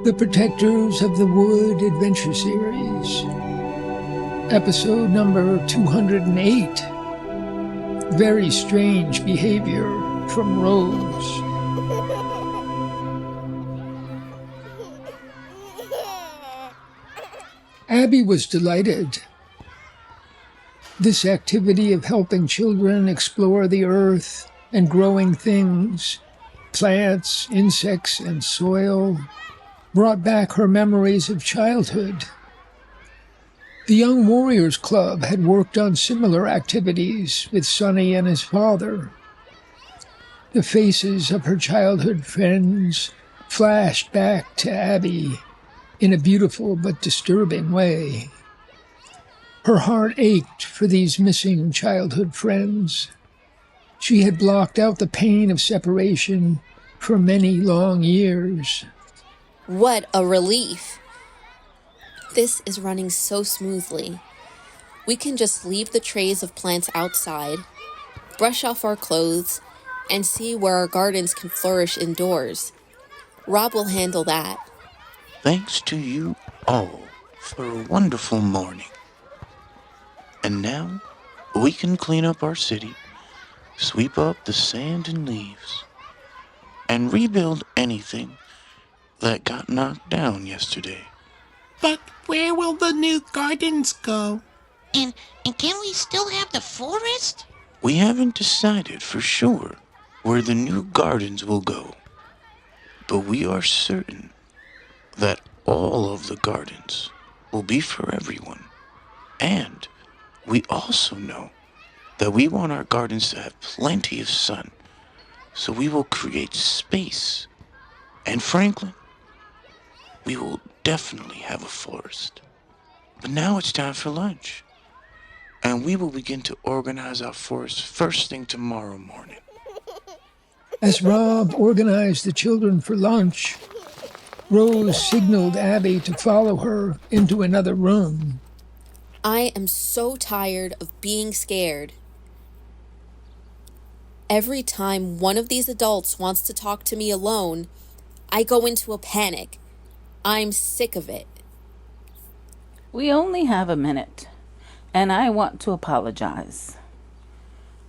The Protectors of the Wood Adventure Series, episode number 208, Very Strange Behavior from Rose. Abby was delighted. This activity of helping children explore the earth and growing things, plants, insects, and soil, brought back her memories of childhood. The Young Warriors Club had worked on similar activities with Sonny and his father. The faces of her childhood friends flashed back to Abby in a beautiful but disturbing way. Her heart ached for these missing childhood friends. She had blocked out the pain of separation for many long years. What a relief. This is running so smoothly. We can just leave the trays of plants outside, brush off our clothes, and see where our gardens can flourish indoors. Rob will handle that. Thanks to you all for a wonderful morning. And now we can clean up our city, sweep up the sand and leaves, and rebuild anything that got knocked down yesterday. But where will the new gardens go? And can we still have the forest? We haven't decided for sure where the new gardens will go, but we are certain that all of the gardens will be for everyone. And we also know that we want our gardens to have plenty of sun, so we will create space. And Frankyn, we will definitely have a forest. But now it's time for lunch, and we will begin to organize our forest first thing tomorrow morning. As Rob organized the children for lunch, Rose signaled Abby to follow her into another room. I am so tired of being scared. Every time one of these adults wants to talk to me alone, I go into a panic. I'm sick of it. We only have a minute, and I want to apologize.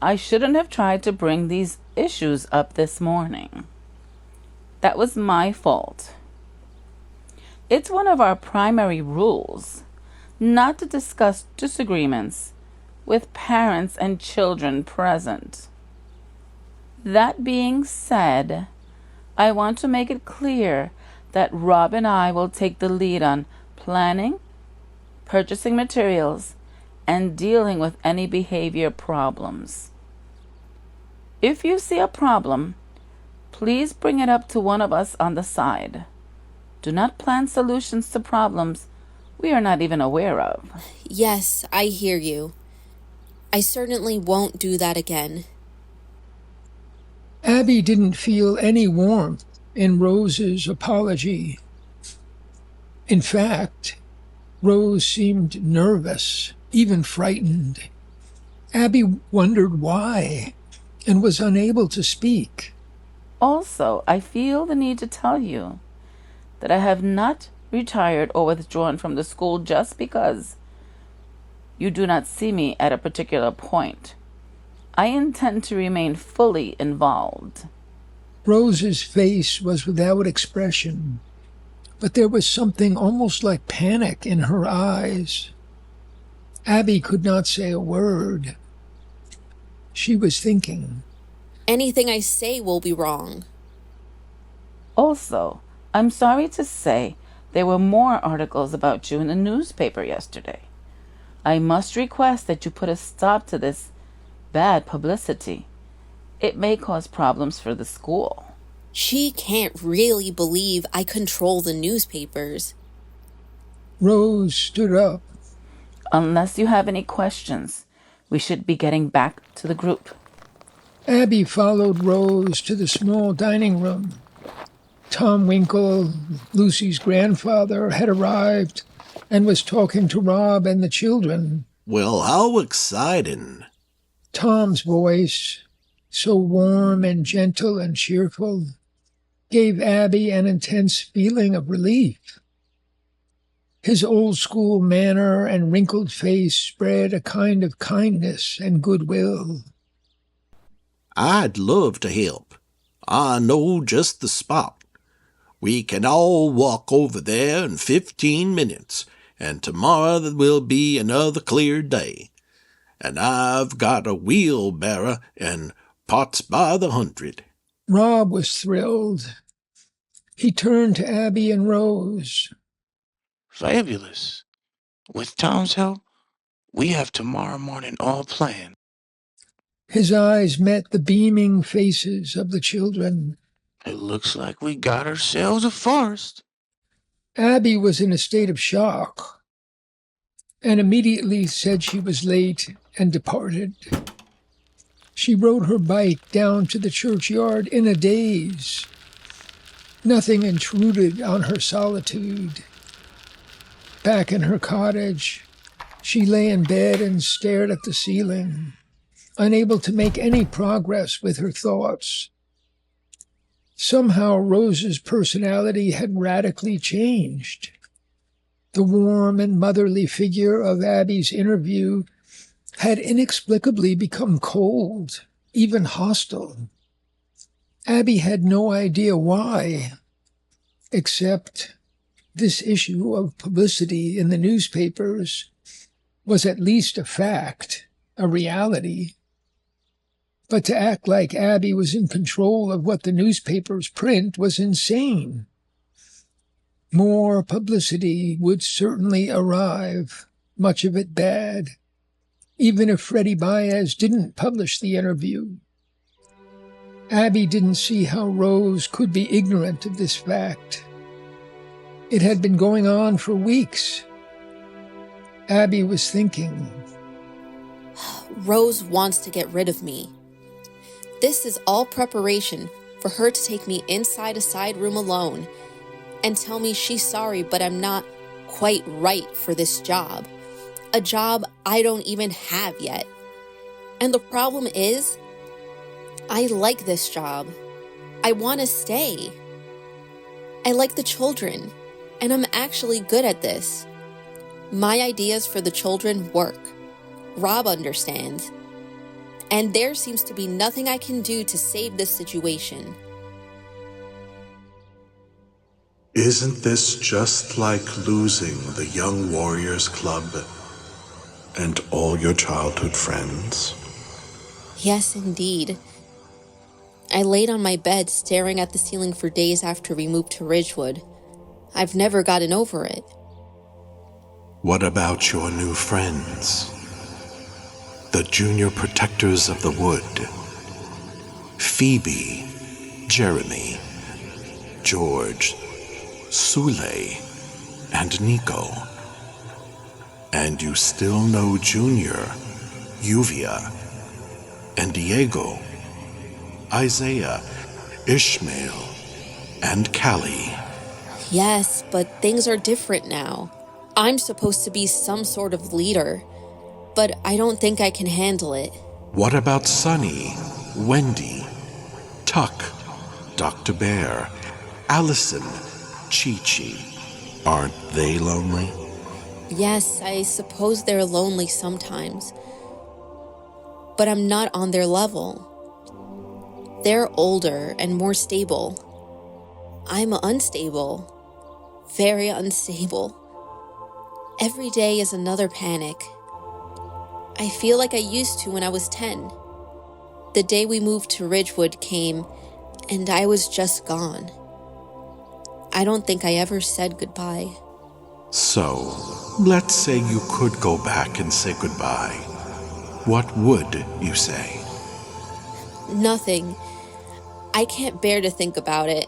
I shouldn't have tried to bring these issues up this morning. That was my fault. It's one of our primary rules not to discuss disagreements with parents and children present. That being said, I want to make it clear that Rob and I will take the lead on planning, purchasing materials, and dealing with any behavior problems. If you see a problem, please bring it up to one of us on the side. Do not plan solutions to problems we are not even aware of. Yes, I hear you. I certainly won't do that again. Abby didn't feel any warmth in Rose's apology. In fact, Rose seemed nervous, even frightened. Abby wondered why and was unable to speak. Also, I feel the need to tell you that I have not retired or withdrawn from the school just because you do not see me at a particular point. I intend to remain fully involved. Rose's face was without expression, but there was something almost like panic in her eyes. Abby could not say a word. She was thinking. Anything I say will be wrong. Also, I'm sorry to say there were more articles about you in the newspaper yesterday. I must request that you put a stop to this bad publicity. It may cause problems for the school. She can't really believe I control the newspapers. Rose stood up. Unless you have any questions, we should be getting back to the group. Abby followed Rose to the small dining room. Tom Winkle, Lucy's grandfather, had arrived and was talking to Rob and the children. Well, how exciting. Tom's voice, so warm and gentle and cheerful, gave Abby an intense feeling of relief. His old-school manner and wrinkled face spread a kind of kindness and goodwill. I'd love to help. I know just the spot. We can all walk over there in 15 minutes, and tomorrow there will be another clear day. And I've got a wheelbarrow and pots by the 100. Rob was thrilled. He turned to Abby and Rose. Fabulous. With Tom's help, we have tomorrow morning all planned. His eyes met the beaming faces of the children. It looks like we got ourselves a forest. Abby was in a state of shock and immediately said she was late and departed. She rode her bike down to the churchyard in a daze. Nothing intruded on her solitude. Back in her cottage, she lay in bed and stared at the ceiling, unable to make any progress with her thoughts. Somehow Rose's personality had radically changed. The warm and motherly figure of Abby's interview had inexplicably become cold, even hostile. Abby had no idea why, except this issue of publicity in the newspapers was at least a fact, a reality. But to act like Abby was in control of what the newspapers print was insane. More publicity would certainly arrive, much of it bad, even if Freddie Baez didn't publish the interview. Abby didn't see how Rose could be ignorant of this fact. It had been going on for weeks. Abby was thinking, Rose wants to get rid of me. This is all preparation for her to take me inside a side room alone and tell me she's sorry, but I'm not quite right for this job. A job I don't even have yet. And the problem is, I like this job. I want to stay. I like the children, and I'm actually good at this. My ideas for the children work. Rob understands. And there seems to be nothing I can do to save this situation. Isn't this just like losing the Young Warriors Club and all your childhood friends? Yes, indeed. I laid on my bed staring at the ceiling for days after we moved to Ridgewood. I've never gotten over it. What about your new friends? The junior protectors of the wood. Phoebe, Jeremy, George, Sule, and Nico. And you still know Junior, Yuvia, and Diego, Isaiah, Ishmael, and Callie. Yes, but things are different now. I'm supposed to be some sort of leader, but I don't think I can handle it. What about Sunny, Wendy, Tuck, Dr. Bear, Allison, Chi-Chi? Aren't they lonely? Yes, I suppose they're lonely sometimes, but I'm not on their level. They're older and more stable. I'm unstable, very unstable. Every day is another panic. I feel like I used to when I was 10. The day we moved to Ridgewood came, and I was just gone. I don't think I ever said goodbye. So, let's say you could go back and say goodbye. What would you say? Nothing. I can't bear to think about it.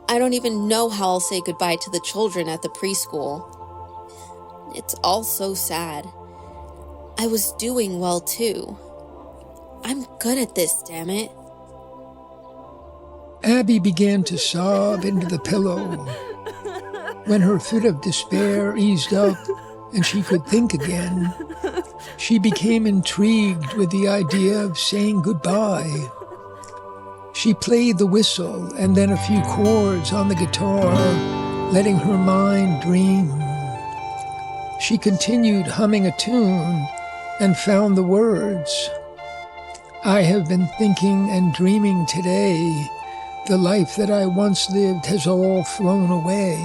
I don't even know how I'll say goodbye to the children at the preschool. It's all so sad. I was doing well, too. I'm good at this, damn it. Abby began to sob into the pillow. When her fit of despair eased up and she could think again, she became intrigued with the idea of saying goodbye. She played the whistle and then a few chords on the guitar, letting her mind dream. She continued humming a tune and found the words. I have been thinking and dreaming today. The life that I once lived has all flown away.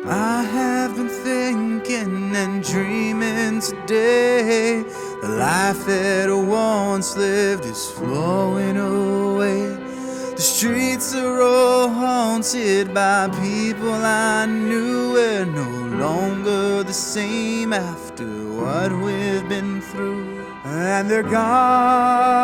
I have been thinking and dreaming today. The life that I once lived is flowing away. The streets are all haunted by people I knew. We're no longer the same after what we've been through. And they're gone.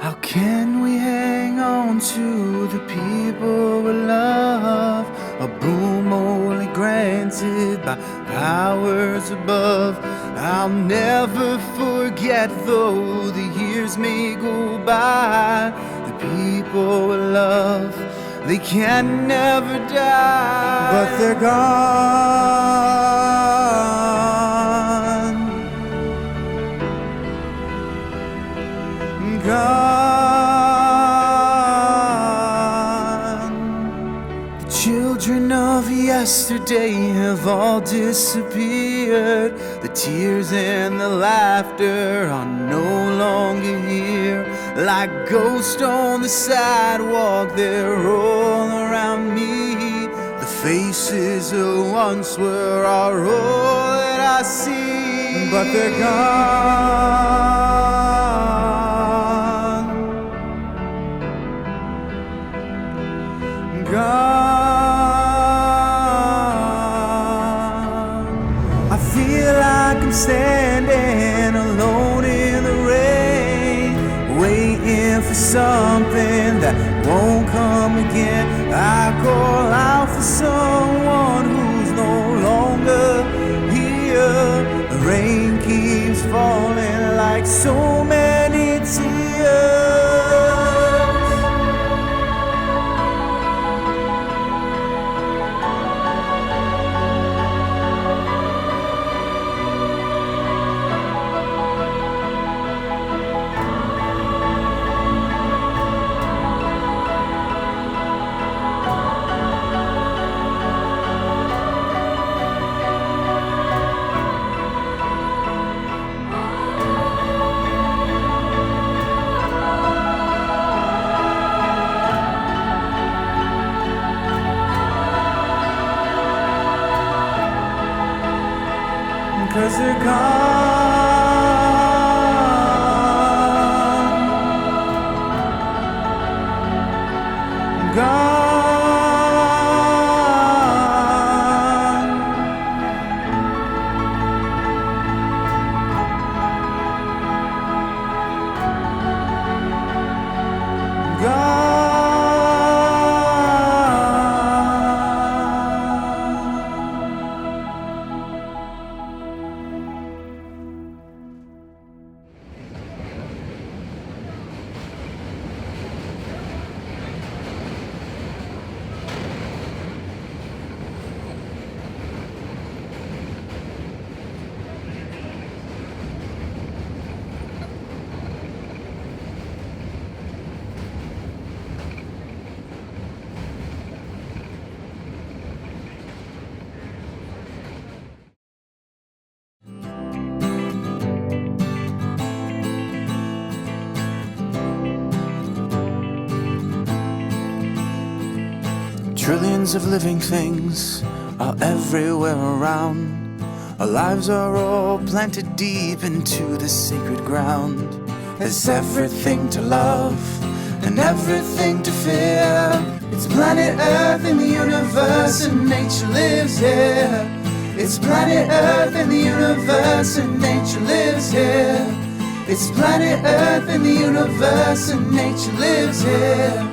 How can we hang on to the people we love? A boon only granted by powers above. I'll never forget, though the years may go by. The people we love, they can never die. But they're gone. Gone. The children of yesterday have all disappeared. The tears and the laughter are no longer here. Like ghosts on the sidewalk, they're all around me. The faces of once were are all that I see. But they're gone. Gone. I feel like I'm standing alone in the rain, waiting for something that won't come again. I call out for someone who's no longer here. The rain keeps falling like so many tears. Cause they're gone. Gone. Trillions of living things are everywhere around. Our lives are all planted deep into the sacred ground. There's everything to love and everything to fear. It's planet Earth in the universe and nature lives here. It's planet Earth in the universe and nature lives here. It's planet Earth and the universe, and nature lives here.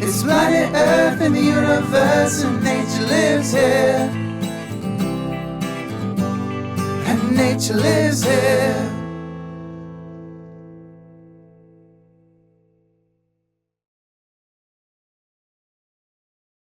It's planet Earth and the universe, and nature lives here. And nature lives here.